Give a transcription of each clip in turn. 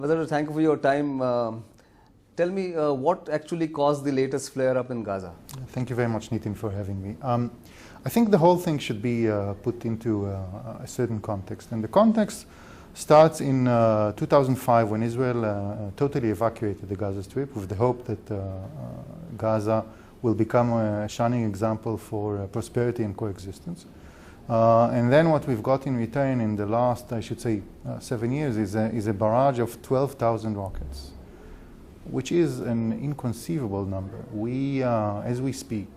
Ambassador, thank you for your time. Tell me what actually caused the latest flare-up in Gaza? Thank you very much, Nitin, for having me. I think the whole thing should be put into a certain context. And the context starts in 2005 when Israel totally evacuated the Gaza Strip with the hope that Gaza will become a shining example for prosperity and coexistence. And then what we've got in return in the last, I should say, 7 years is a barrage of 12,000 rockets, which is an inconceivable number. We, as we speak,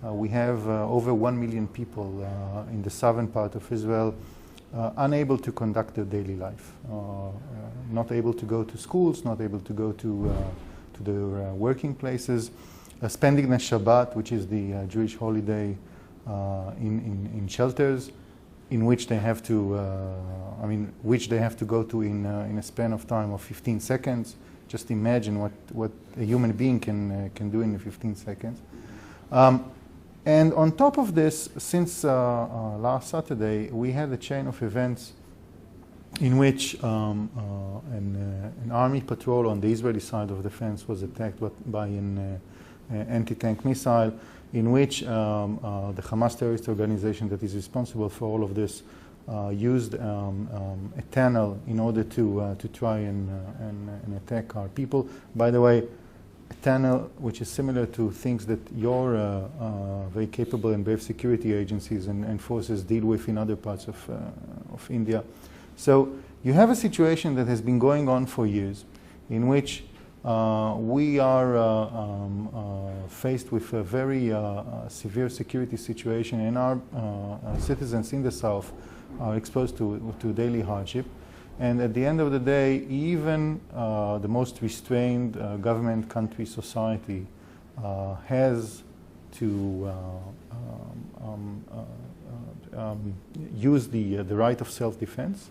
we have over 1 million people in the southern part of Israel unable to conduct their daily life, not able to go to schools, not able to go to their working places, spending the Shabbat, which is the Jewish holiday, in shelters, in which they have to, which they have to go to in a span of time of 15 seconds. Just imagine what a human being can do in 15 seconds. And on top of this, since last Saturday, we had a chain of events in which an army patrol on the Israeli side of the fence was attacked by an anti-tank missile, in which the Hamas terrorist organization that is responsible for all of this used a tunnel in order to try and attack our people. By the way, a tunnel which is similar to things that your very capable and brave security agencies and forces deal with in other parts of India. So you have a situation that has been going on for years, in which we are faced with a very severe security situation, and our citizens in the south are exposed to daily hardship. And at the end of the day, even the most restrained government, country, society has to use the right of self-defense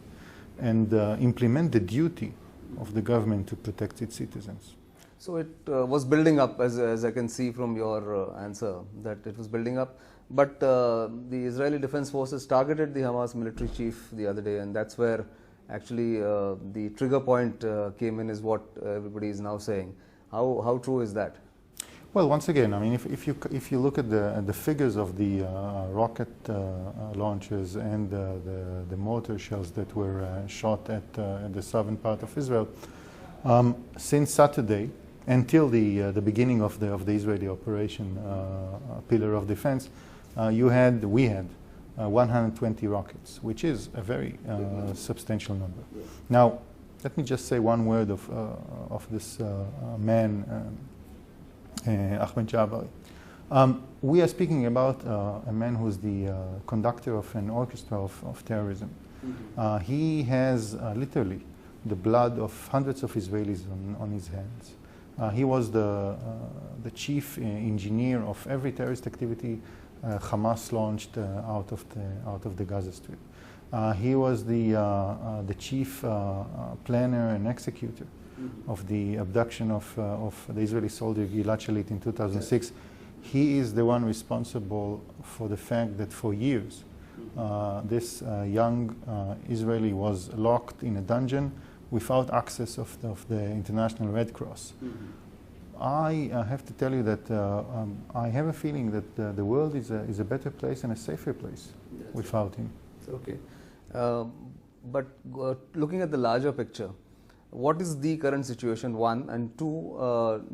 and implement the duty of the government to protect its citizens. So it was building up, as I can see from your answer, that it was building up. But the Israeli Defense Forces targeted the Hamas military chief the other day, and that's where actually the trigger point came in, is what everybody is now saying. How true is that? Well, once again, I mean, if you look at the figures of the rocket launchers and the mortar shells that were shot at the southern part of Israel, since Saturday until the beginning of the Israeli operation Pillar of Defense, we had 120 rockets, which is a very substantial number. Now, let me just say one word of this man, Ahmed Jabari. We are speaking about a man who's the conductor of an orchestra of terrorism. Mm-hmm. He has literally the blood of hundreds of Israelis on his hands. He was the chief engineer of every terrorist activity Hamas launched out of the Gaza Strip. He was the chief planner and executor of the abduction of the Israeli soldier Gilad Shalit in 2006. He is the one responsible for the fact that for years this young Israeli was locked in a dungeon without access of the International Red Cross. I have to tell you that I have a feeling that the world is a better place and a safer place without him. Okay. But looking at the larger picture, what is the current situation, one? And two,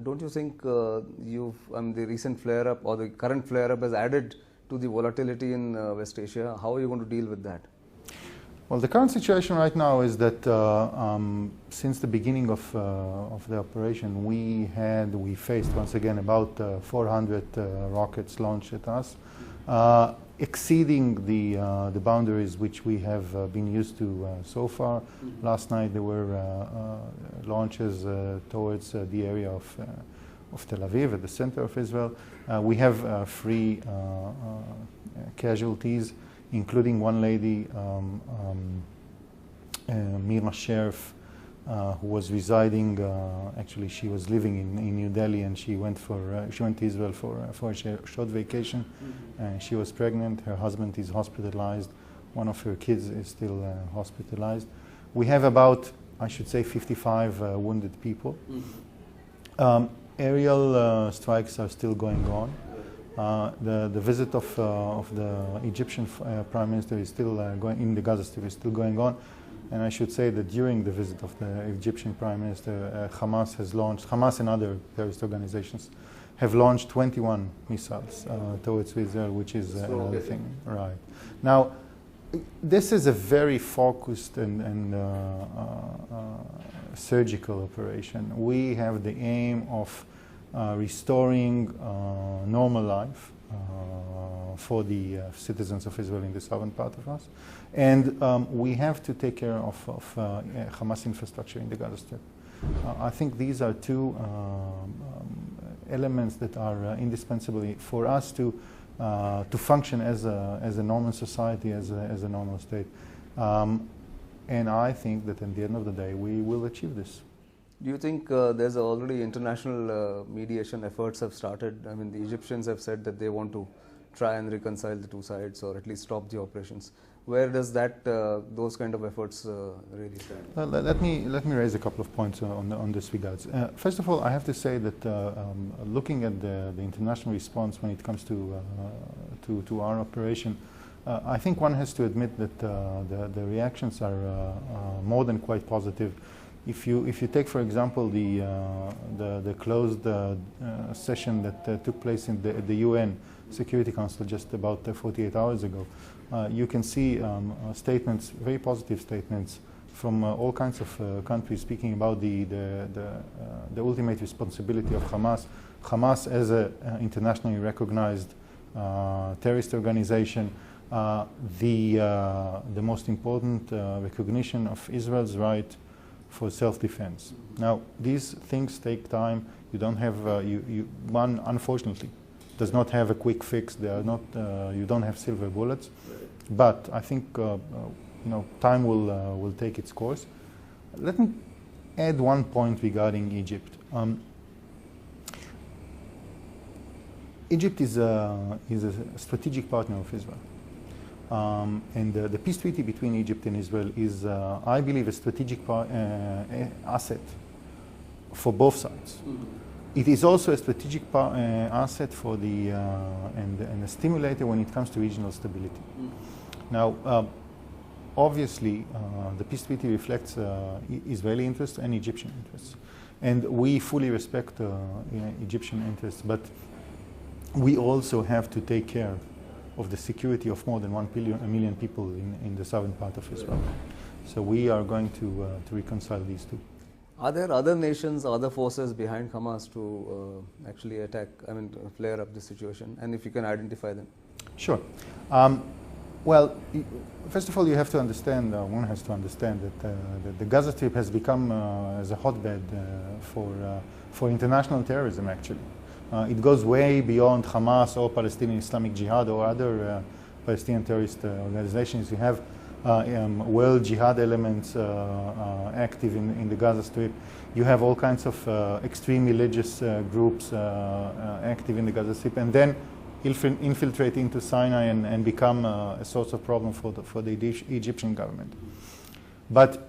don't you think the recent flare-up or the current flare-up has added to the volatility in West Asia? How are you going to deal with that? Well, the current situation right now is that since the beginning of the operation, we faced once again about 400 rockets launched at us, exceeding the boundaries which we have been used to so far. Last night there were launches towards the area of Tel Aviv, at the center of Israel. We have 3 casualties, including one lady, Mira Sherif, who was residing. Actually, she was living in New Delhi, and she went to Israel for a short vacation. She was pregnant. Her husband is hospitalized. One of her kids is still hospitalized. We have about I should say 55 wounded people. Aerial strikes are still going on. The visit of the Egyptian Prime Minister is still going in the Gaza Strip, is still going on. And I should say that during the visit of the Egyptian Prime Minister, Hamas and other terrorist organizations have launched 21 missiles towards Israel, which is another thing. Right. Now, this is a very focused and surgical operation. We have the aim of restoring normal life for the citizens of Israel in the southern part of us. And we have to take care of Hamas infrastructure in the Gaza Strip. I think these are two elements that are indispensable for us to function as a normal society, as a normal state. And I think that at the end of the day, we will achieve this. Do you think there's already international mediation efforts have started? I mean, the Egyptians have said that they want to try and reconcile the two sides, or at least stop the operations. Where does those kind of efforts really stand? Well, let me raise a couple of points on this regards. First of all, I have to say that looking at the international response when it comes to our operation, I think one has to admit that the reactions are more than quite positive. If you take, for example, the closed session that took place in the UN Security Council just about 48 hours ago, you can see statements, very positive statements from all kinds of countries speaking about the ultimate responsibility of Hamas. Hamas as an internationally recognized terrorist organization, the most important recognition of Israel's right for self-defense. Now, these things take time. You don't have one, unfortunately, does not have a quick fix. They are not. You don't have silver bullets, but I think time will take its course. Let me add one point regarding Egypt. Egypt is a strategic partner of Israel. And the peace treaty between Egypt and Israel is, I believe, a strategic asset for both sides. It is also a strategic asset for and a stimulator when it comes to regional stability. Now, obviously, the peace treaty reflects Israeli interests and Egyptian interests, and we fully respect Egyptian interests. But we also have to take care of the security of more than 1 million people in the southern part of Israel. So we are going to reconcile these two. Are there other nations, other forces behind Hamas to actually flare up the situation? And if you can identify them? Sure. Well, first of all, you have to understand, one has to understand that the Gaza Strip has become as a hotbed for international terrorism, actually. It goes way beyond Hamas or Palestinian Islamic Jihad or other Palestinian terrorist organizations. You have world jihad elements active in the Gaza Strip. You have all kinds of extreme religious groups active in the Gaza Strip, and then infiltrate into Sinai and become a source of problem for the Egyptian government. But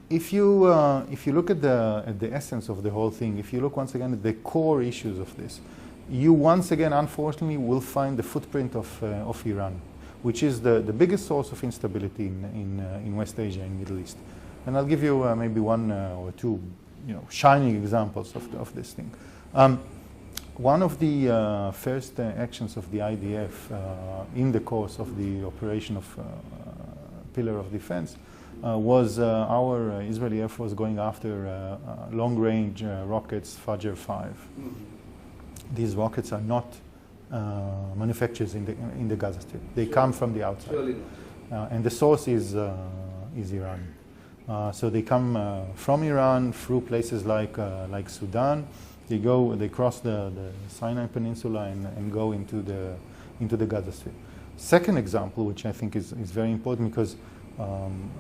if you look at the essence of the whole thing, if you look once again at the core issues of this, you once again, unfortunately, will find the footprint of Iran, which is the biggest source of instability in West Asia and Middle East. And I'll give you maybe one or two shining examples of this thing. One of the first actions of the IDF in the course of the operation of Pillar of Defense was our Israeli Air Force going after long-range rockets Fajr 5. These rockets are not manufactured in the Gaza Strip. They come from the outside. And the source is Iran. So they come from Iran through places like Sudan. They cross the Sinai Peninsula and go into the Gaza Strip. Second example, which I think is very important because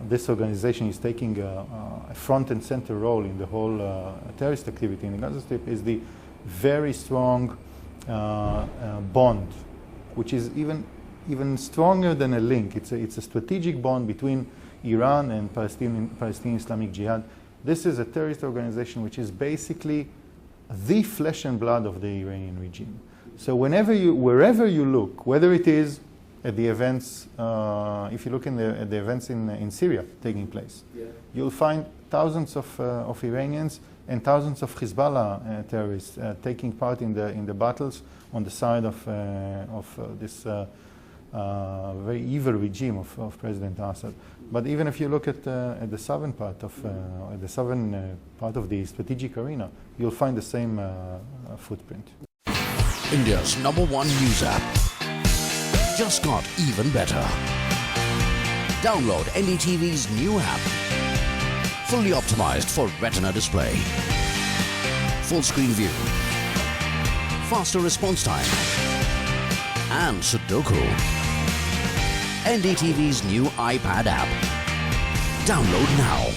this organization is taking a front and center role in the whole terrorist activity in the Gaza Strip, is the very strong bond, which is even stronger than a link. It's a strategic bond between Iran and Palestinian Islamic Jihad. This is a terrorist organization which is basically the flesh and blood of the Iranian regime. So wherever you look, whether it is at the events, if you look at the events in Syria taking place, you'll find thousands of Iranians and thousands of Hezbollah terrorists taking part in the battles on the side of this very evil regime of President Assad. But even if you look at the southern part of the strategic arena, you'll find the same footprint. India's #1 news app just got even better. Download NDTV's new app. Fully optimized for Retina display. Full screen view. Faster response time. And Sudoku. NDTV's new iPad app. Download now.